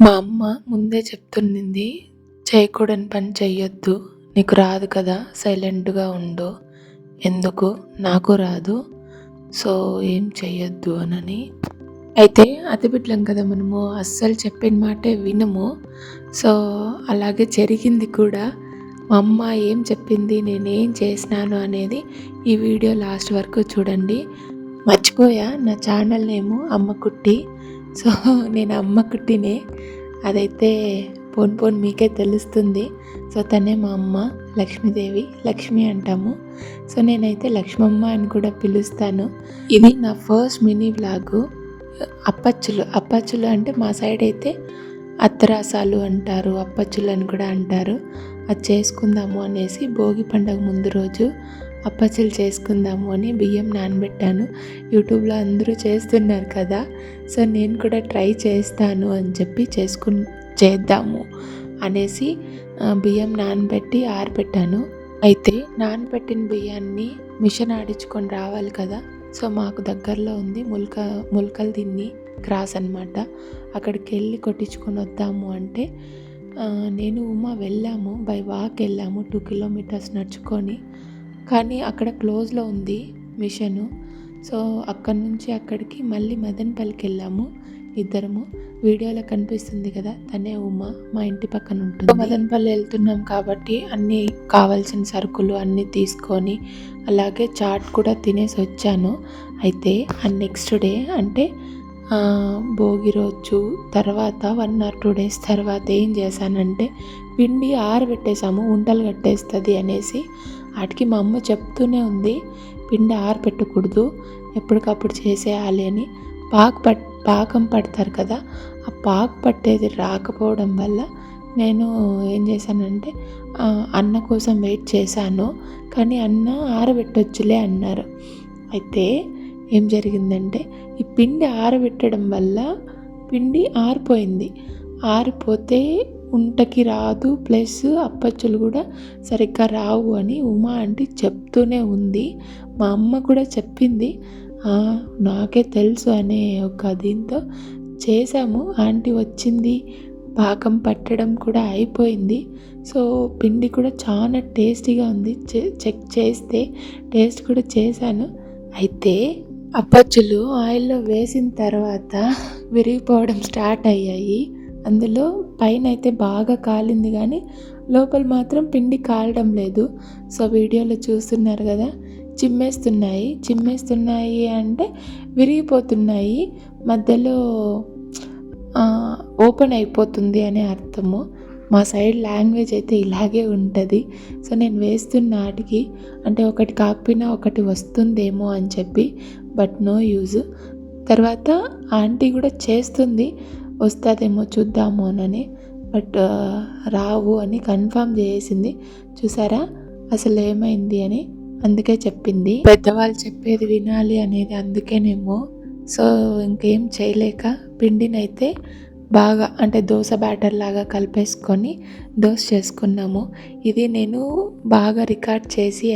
మా అమ్మ ముందే చెప్తుండింది, చేయకూడని పని చెయ్యొద్దు. నీకు రాదు కదా, సైలెంట్‌గా ఉండు. ఎందుకు? నాకు రాదు. సో, ఏం చెయ్యొద్దు అనని. అయితే అతిబిడ్డలం కదా మనము, అస్సలు చెప్పిన మాటే వినము. సో, అలాగే జరిగింది కూడా. మా అమ్మ ఏం చెప్పింది, నేనేం చేసినాను అనేది ఈ వీడియో లాస్ట్ వరకు చూడండి. మర్చిపోయా, నా ఛానల్ నేము అమ్మ కుట్టి. సో, నేను అమ్మ కుట్టినే. అదైతే పోను మీకే తెలుస్తుంది. సో, తనే మా అమ్మ లక్ష్మీదేవి, లక్ష్మి అంటాము. సో, నేనైతే లక్ష్మమ్మ అని కూడా పిలుస్తాను. ఇది నా ఫస్ట్ మినీ వ్లాగు. అప్పచ్చులు అంటే మా సైడ్ అయితే అత్తరాసాలు అంటారు, అప్పచ్చులు అని కూడా అంటారు. అది చేసుకుందాము అనేసి భోగి పండుగ ముందు రోజు అప్పచ్చులు చేసుకుందాము అని బియ్యం నానబెట్టాను. యూట్యూబ్లో అందరూ చేస్తున్నారు కదా, సో నేను కూడా ట్రై చేస్తాను అని చెప్పి చేద్దాము అనేసి బియ్యం నానబెట్టి ఆరబెట్టాను. అయితే నానబెట్టిన బియ్యాన్ని మిషన్ ఆడించుకొని రావాలి కదా. సో మాకు దగ్గరలో ఉంది ముల్కలు దీన్ని క్రాస్ అనమాట. అక్కడికి వెళ్ళి కొట్టించుకొని వద్దాము అంటే నేను ఉమా వెళ్ళాము, బై వాక్ వెళ్ళాము 2 కిలోమీటర్స్ నడుచుకొని. కానీ అక్కడ క్లోజ్లో ఉంది మిషను. సో అక్కడి నుంచి అక్కడికి మళ్ళీ మదనపల్లికి వెళ్ళాము ఇద్దరము. వీడియోలో కనిపిస్తుంది కదా, తనే ఉమా, మా ఇంటి పక్కన ఉంటుంది. మదనపల్లి వెళ్తున్నాం కాబట్టి అన్నీ కావాల్సిన సరుకులు అన్నీ తీసుకొని అలాగే చాట్ కూడా తినేసి వచ్చాను. అయితే నెక్స్ట్ డే అంటే భోగి రోజు తర్వాత 1 or 2 days తర్వాత ఏం చేశానంటే పిండి ఆరబెట్టేసాము, ఉంటలు కట్టేస్తుంది అనేసి. వాటికి మా అమ్మ చెప్తూనే ఉంది, పిండి ఆరబెట్టకూడదు, ఎప్పటికప్పుడు చేసేయాలి అని. పాకం పడతారు కదా, ఆ పాకు పట్టేది రాకపోవడం వల్ల నేను ఏం చేశానంటే అన్న కోసం వెయిట్ చేశాను. కానీ అన్న ఆరబెట్టొచ్చులే అన్నారు. అయితే ఏం జరిగిందంటే ఈ పిండి ఆరబెట్టడం వల్ల పిండి ఆరిపోయింది. ఆరిపోతే ఉంటకి రాదు, ప్లస్ అప్పచ్చులు కూడా సరిగ్గా రావు అని ఉమా ఆంటీ చెప్తూనే ఉంది. మా అమ్మ కూడా చెప్పింది, నాకే తెలుసు అనే ఒక దీంతో చేసాము. ఆంటీ వచ్చింది, పాకం పట్టడం కూడా అయిపోయింది. సో పిండి కూడా చాలా టేస్టీగా ఉంది. చెక్ చేస్తే టేస్ట్ కూడా చేశాను. అయితే అప్పచ్చులు ఆయిల్లో వేసిన తర్వాత విరిగిపోవడం స్టార్ట్ అయ్యాయి. అందులో పైన అయితే బాగా కాలింది కానీ లోపల మాత్రం పిండి కాలడం లేదు. సో వీడియోలో చూస్తున్నారు కదా, చిమ్మేస్తున్నాయి అంటే విరిగిపోతున్నాయి, మధ్యలో ఓపెన్ అయిపోతుంది అనే అర్థము. మా సైడ్ లాంగ్వేజ్ అయితే ఇలాగే ఉంటుంది. సో నేను వేస్తున్న వాటికి అంటే ఒకటి కాకపోయినా ఒకటి వస్తుందేమో అని చెప్పి, బట్ నో యూజ్. తర్వాత ఆంటీ కూడా చేస్తుంది, వస్తుందేమో చూద్దాము అని, బట్ రావు అని కన్ఫర్మ్ చేసింది. చూసారా అసలు ఏమైంది అని, అందుకే చెప్పింది. పెద్దవాళ్ళు చెప్పేది వినాలి అనేది అందుకేనేమో. సో ఇంకేం చేయలేక పిండినైతే బాగా అంటే దోశ బ్యాటర్ లాగా కలిపేసుకొని దోశ చేసుకున్నాము. ఇది నేను బాగా రికార్డ్ చేసి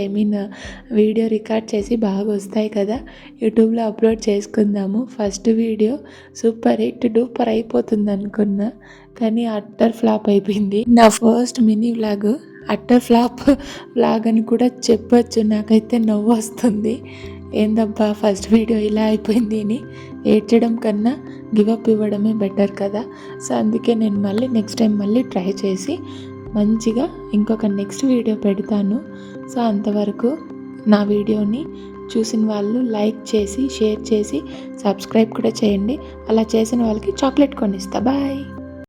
వీడియో రికార్డ్ చేసి బాగా వస్తాయి కదా, యూట్యూబ్లో అప్లోడ్ చేసుకుందాము. First video super hit duper అయిపోతుంది అనుకున్నా, కానీ అట్టర్ ఫ్లాప్ అయిపోయింది. నా first mini vlog utter flop vlog అని కూడా చెప్పొచ్చు. నాకైతే నవ్వు వస్తుంది, ఏందబ్బా ఫస్ట్ వీడియో ఇలా అయిపోయింది అని. ఏడ్చడం కన్నా గివప్ ఇవ్వడమే బెటర్ కదా. సో అందుకే నేను మళ్ళీ నెక్స్ట్ టైం మళ్ళీ ట్రై చేసి మంచిగా ఇంకొక నెక్స్ట్ వీడియో పెడతాను. సో అంతవరకు నా వీడియోని చూసిన వాళ్ళు లైక్ చేసి, షేర్ చేసి, సబ్స్క్రైబ్ కూడా చేయండి. అలా చేసిన వాళ్ళకి చాక్లెట్ కొనిస్తా. బాయ్.